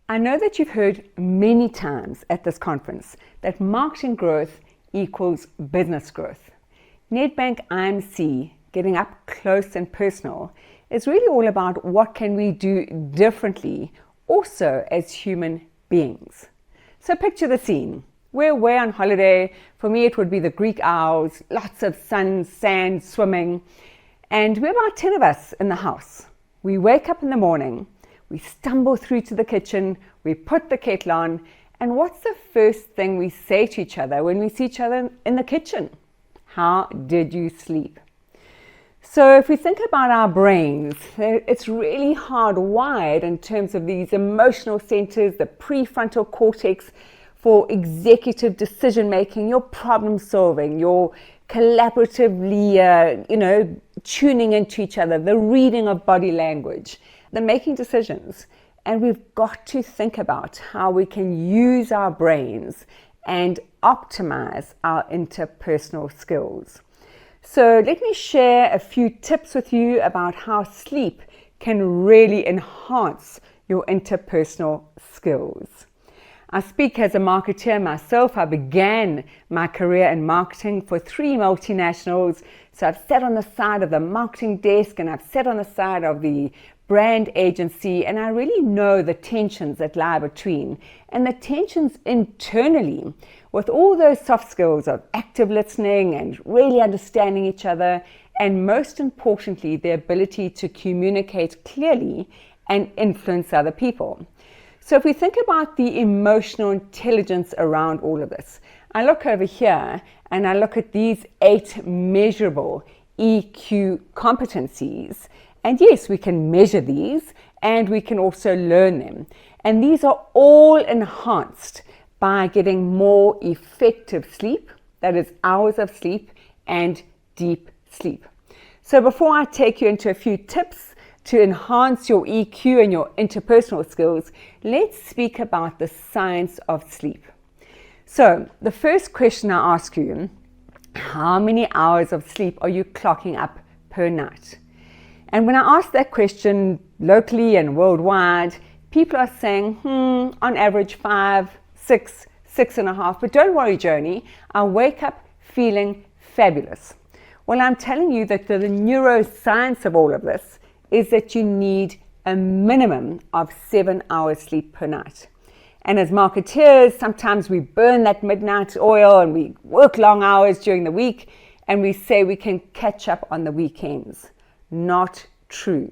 I know that you've heard many times at this conference that marketing growth equals business growth. Nedbank IMC, getting up close and personal, is really all about what can we do differently also as human beings. So picture the scene. We're away on holiday. For me, it would be the Greek Isles, lots of sun, sand, swimming. And we're about 10 of us in the house. We wake up in the morning, we stumble through to the kitchen, we put the kettle on, and what's the first thing we say to each other when we see each other in the kitchen? How did you sleep? So if we think about our brains, it's really hardwired in terms of these emotional centers, the prefrontal cortex, for executive decision making, your problem solving, your collaboratively, tuning into each other, the reading of body language, the making decisions. And we've got to think about how we can use our brains and optimize our interpersonal skills. So let me share a few tips with you about how sleep can really enhance your interpersonal skills. I speak as a marketeer myself. I began my career in marketing for 3 multinationals. So I've sat on the side of the marketing desk and I've sat on the side of the brand agency, and I really know the tensions that lie between, and the tensions internally with all those soft skills of active listening and really understanding each other, and most importantly, the ability to communicate clearly and influence other people. So if we think about the emotional intelligence around all of this, I look over here and I look at these 8 measurable EQ competencies. And yes, we can measure these and we can also learn them. And these are all enhanced by getting more effective sleep, that is hours of sleep, and deep sleep. So before I take you into a few tips to enhance your EQ and your interpersonal skills, let's speak about the science of sleep. So the first question I ask you, how many hours of sleep are you clocking up per night? And when I ask that question locally and worldwide, people are saying, on average 5, 6, 6.5. But don't worry, Joni, I wake up feeling fabulous. Well, I'm telling you that the neuroscience of all of this is that you need a minimum of 7 hours sleep per night. And as marketeers, sometimes we burn that midnight oil and we work long hours during the week and we say we can catch up on the weekends. Not true.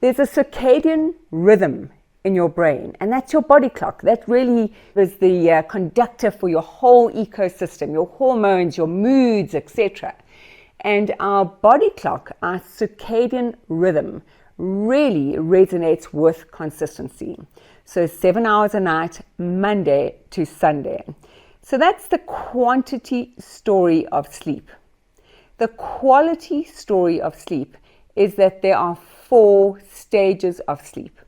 There's a circadian rhythm in your brain, and that's your body clock. That really is the conductor for your whole ecosystem, your hormones, your moods, etc. And our body clock, our circadian rhythm, really resonates with consistency. So 7 hours a night, Monday to Sunday. So that's the quantity story of sleep. The quality story of sleep is that there are 4 stages of sleep.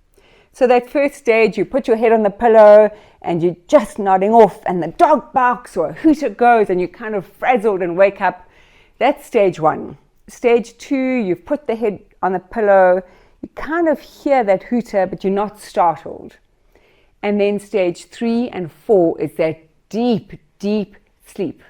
So that first stage, you put your head on the pillow and you're just nodding off and the dog barks or a hooter goes and you're kind of frazzled and wake up. That's stage 1. Stage 2, you've put the head on the pillow, you kind of hear that hooter but you're not startled. And then stage 3 and 4 is that deep, deep sleep.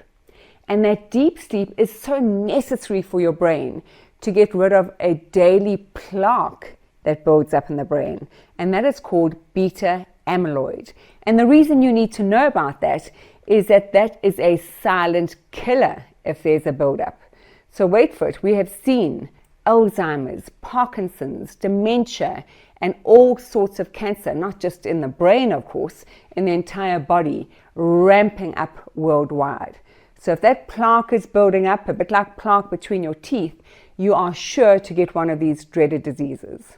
And that deep sleep is so necessary for your brain to get rid of a daily plaque that builds up in the brain, and that is called beta amyloid. And the reason you need to know about that is that that is a silent killer if there's a buildup. So wait for it. We have seen Alzheimer's, Parkinson's, dementia, and all sorts of cancer, not just in the brain, of course, in the entire body, ramping up worldwide. So if that plaque is building up, a bit like plaque between your teeth, you are sure to get one of these dreaded diseases.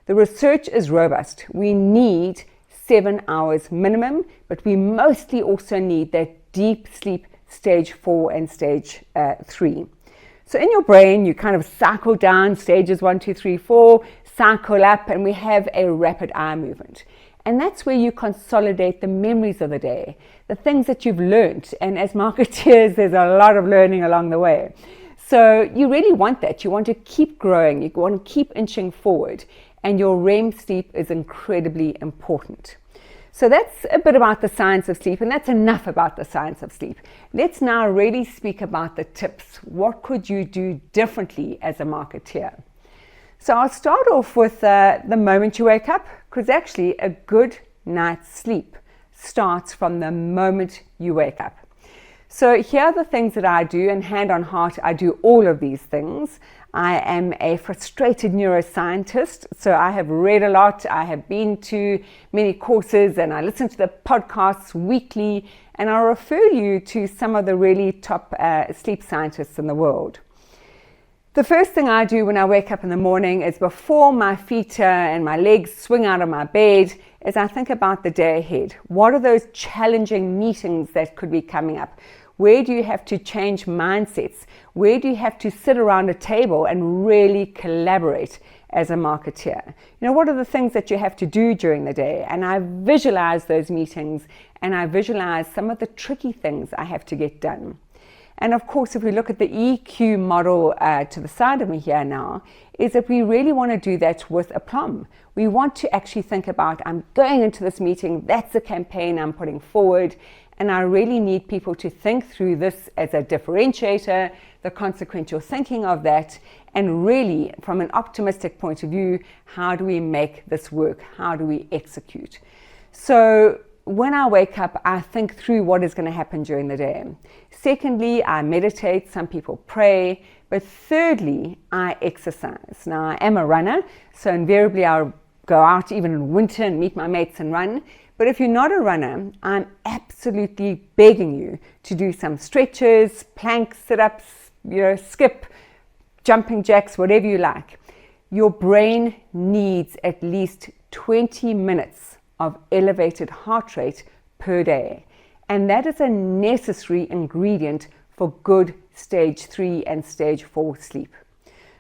The research is robust. We need 7 hours minimum, but we mostly also need that deep sleep stage 4 and stage 3. So in your brain, you kind of cycle down stages 1, 2, 3, 4, cycle up, and we have a rapid eye movement. And that's where you consolidate the memories of the day, the things that you've learned. And as marketeers, there's a lot of learning along the way. So you really want that. You want to keep growing. You want to keep inching forward. And your REM sleep is incredibly important. So that's a bit about the science of sleep, and that's enough about the science of sleep. Let's now really speak about the tips. What could you do differently as a marketeer? So I'll start off with the moment you wake up, because actually a good night's sleep starts from the moment you wake up. So here are the things that I do, and hand on heart, I do all of these things. I am a frustrated neuroscientist, so I have read a lot, I have been to many courses, and I listen to the podcasts weekly, and I'll refer you to some of the really top sleep scientists in the world. The first thing I do when I wake up in the morning is, before my feet and my legs swing out of my bed, is I think about the day ahead. What are those challenging meetings that could be coming up? Where do you have to change mindsets? Where do you have to sit around a table and really collaborate as a marketeer? What are the things that you have to do during the day? And I visualize those meetings, and I visualize some of the tricky things I have to get done. And of course, if we look at the EQ model to the side of me here now, is that we really want to do that with aplomb. We want to actually think about, I'm going into this meeting, that's the campaign I'm putting forward, and I really need people to think through this as a differentiator, the consequential thinking of that, and really, from an optimistic point of view, how do we make this work? How do we execute? So when I wake up, I think through what is going to happen during the day. Secondly, I meditate. Some people pray. But thirdly, I exercise. Now, I am a runner, so invariably I'll go out even in winter and meet my mates and run. But if you're not a runner, I'm absolutely begging you to do some stretches, planks, sit-ups, skip, jumping jacks, whatever you like. Your brain needs at least 20 minutes of elevated heart rate per day. And that is a necessary ingredient for good stage 3 and stage 4 sleep.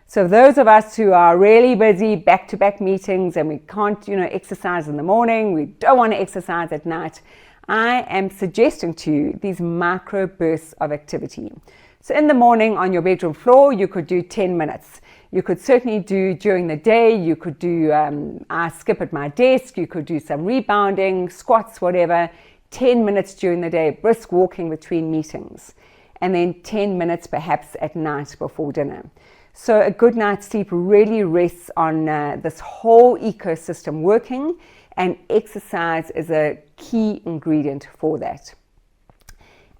So those of us who are really busy, back-to-back meetings, and we can't, exercise in the morning, we don't want to exercise at night, I am suggesting to you these micro bursts of activity. So in the morning on your bedroom floor, you could do 10 minutes. You could certainly do during the day, you could do, I skip at my desk, you could do some rebounding, squats, whatever, 10 minutes during the day, brisk walking between meetings, and then 10 minutes perhaps at night before dinner. So a good night's sleep really rests on this whole ecosystem working, and exercise is a key ingredient for that.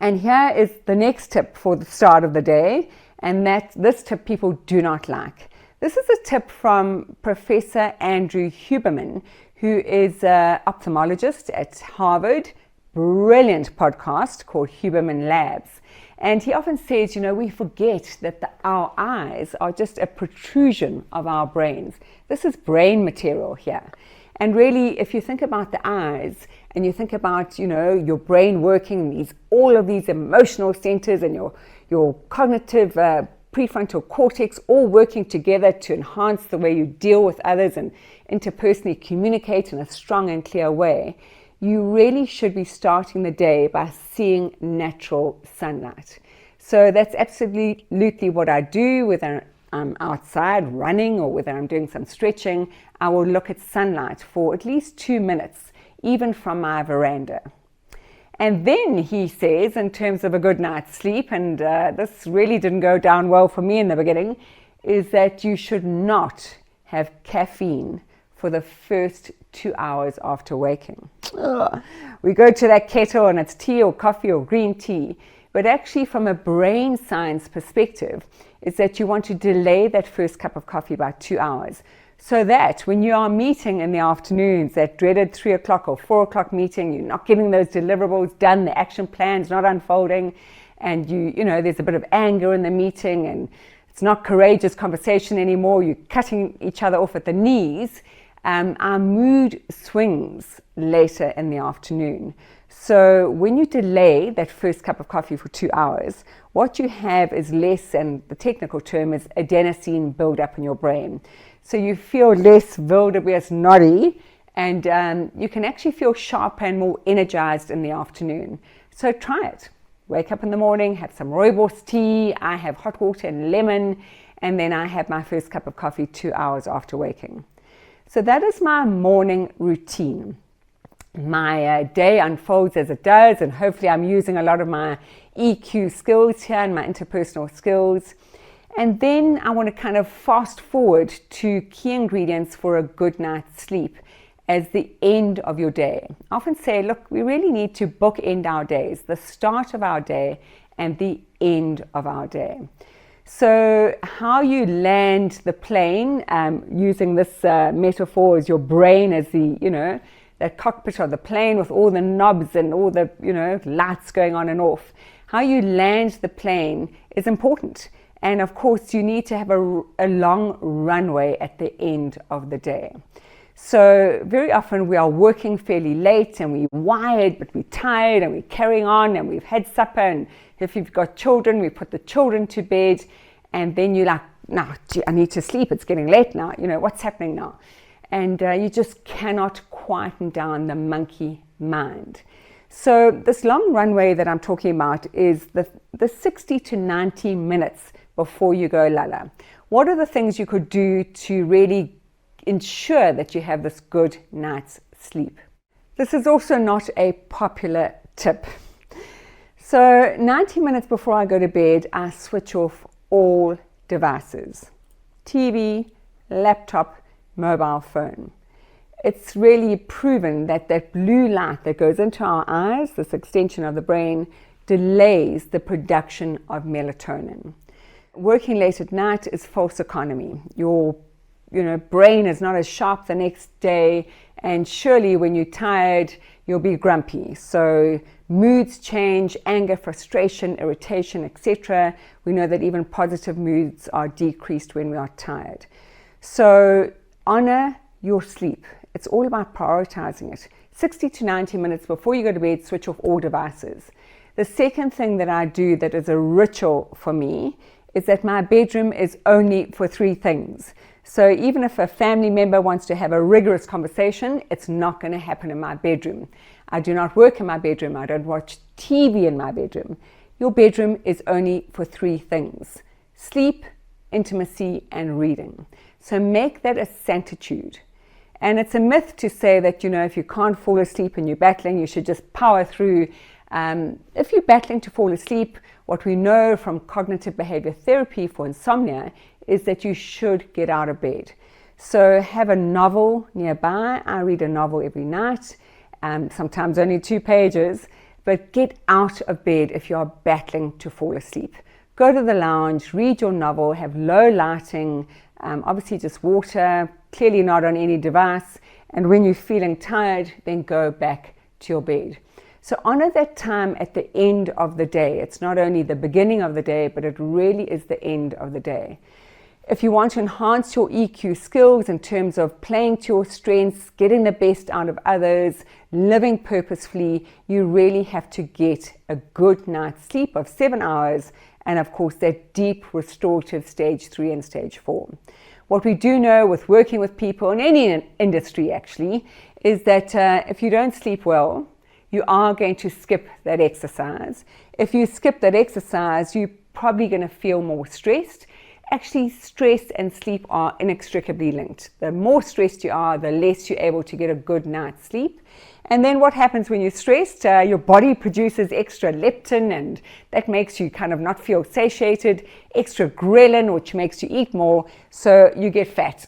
And here is the next tip for the start of the day, and this tip people do not like. This is a tip from Professor Andrew Huberman, who is an ophthalmologist at Harvard. Brilliant podcast called Huberman Labs. And he often says, we forget that our eyes are just a protrusion of our brains. This is brain material here. And really, if you think about the eyes and you think about, your brain working, all of these emotional centers and your cognitive prefrontal cortex all working together to enhance the way you deal with others and interpersonally communicate in a strong and clear way, you really should be starting the day by seeing natural sunlight. So that's absolutely what I do, whether I'm outside running or whether I'm doing some stretching. I will look at sunlight for at least 2 minutes, even from my veranda. And then he says, in terms of a good night's sleep, and this really didn't go down well for me in the beginning, is that you should not have caffeine for the first 2 hours after waking. Ugh. We go to that kettle and it's tea or coffee or green tea. But actually, from a brain science perspective, is that you want to delay that first cup of coffee by 2 hours. So that when you are meeting in the afternoons, that dreaded 3 o'clock or 4 o'clock meeting, you're not getting those deliverables done, the action plan's not unfolding, and there's a bit of anger in the meeting, and it's not courageous conversation anymore, you're cutting each other off at the knees. Our mood swings later in the afternoon. So when you delay that first cup of coffee for 2 hours, what you have is less, and the technical term is adenosine buildup in your brain. So you feel less wildebeest noddy, and you can actually feel sharper and more energized in the afternoon. So try it. Wake up in the morning, have some rooibos tea. I have hot water and lemon, and then I have my first cup of coffee 2 hours after waking. So that is my morning routine. my day unfolds as it does, and hopefully I'm using a lot of my EQ skills here and my interpersonal skills. And then I want to kind of fast forward to key ingredients for a good night's sleep as the end of your day. I often say, look, we really need to bookend our days, the start of our day and the end of our day. So how you land the plane, using this metaphor as your brain as the, that cockpit of the plane with all the knobs and all the, lights going on and off. How you land the plane is important. And of course, you need to have a long runway at the end of the day. So very often we are working fairly late and we're wired, but we're tired and we're carrying on and we've had supper. And if you've got children, we put the children to bed. And then you're like, no, I need to sleep. It's getting late now. What's happening now? And you just cannot quieten down the monkey mind. So this long runway that I'm talking about is the 60 to 90 minutes before you go lala. What are the things you could do to really ensure that you have this good night's sleep? This is also not a popular tip. So 90 minutes before I go to bed, I switch off all devices, TV, laptop, mobile phone. It's really proven that that blue light that goes into our eyes, this extension of the brain, delays the production of melatonin. Working late at night is false economy. Your brain is not as sharp the next day, and surely when you're tired, you'll be grumpy. So moods change, anger, frustration, irritation, etc. We know that even positive moods are decreased when we are tired. So honor your sleep. It's all about prioritizing it. 60 to 90 minutes before you go to bed, switch off all devices. The second thing that I do that is a ritual for me is that my bedroom is only for 3 things. So even if a family member wants to have a rigorous conversation, it's not going to happen in my bedroom. I do not work in my bedroom. I don't watch TV in my bedroom. Your bedroom is only for 3 things: sleep, intimacy, and reading. So make that a sanctitude. And it's a myth to say that, if you can't fall asleep and you're battling, you should just power through. If you're battling to fall asleep, what we know from cognitive behavior therapy for insomnia is that you should get out of bed. So have a novel nearby. I read a novel every night, sometimes only 2 pages, but get out of bed if you are battling to fall asleep. Go to the lounge, read your novel, have low lighting, obviously just water, clearly not on any device. And when you're feeling tired, then go back to your bed. So honor that time at the end of the day. It's not only the beginning of the day, but it really is the end of the day. If you want to enhance your EQ skills in terms of playing to your strengths, getting the best out of others, living purposefully, you really have to get a good night's sleep of 7 hours, and of course that deep restorative stage 3 and stage 4. What we do know with working with people in any industry actually is that if you don't sleep well, you are going to skip that exercise. If you skip that exercise, you're probably going to feel more stressed. Actually, stress and sleep are inextricably linked. The more stressed you are, the less you're able to get a good night's sleep. And then what happens when you're stressed? Your body produces extra leptin, and that makes you kind of not feel satiated, extra ghrelin, which makes you eat more, so you get fat.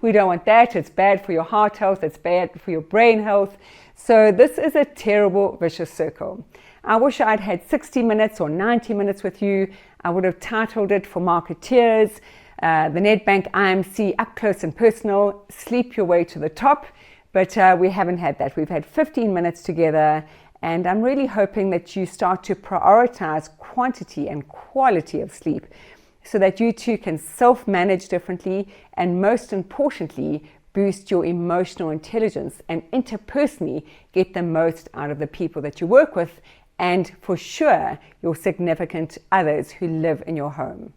We don't want that. It's bad for your heart health. It's bad for your brain health. So this is a terrible vicious circle. I wish I'd had 60 minutes or 90 minutes with you. I would have titled it for marketeers, the Nedbank IMC Up Close and Personal, Sleep Your Way to the Top. But we haven't had that. We've had 15 minutes together, and I'm really hoping that you start to prioritize quantity and quality of sleep so that you too can self-manage differently, and most importantly, boost your emotional intelligence and interpersonally get the most out of the people that you work with, and for sure your significant others who live in your home.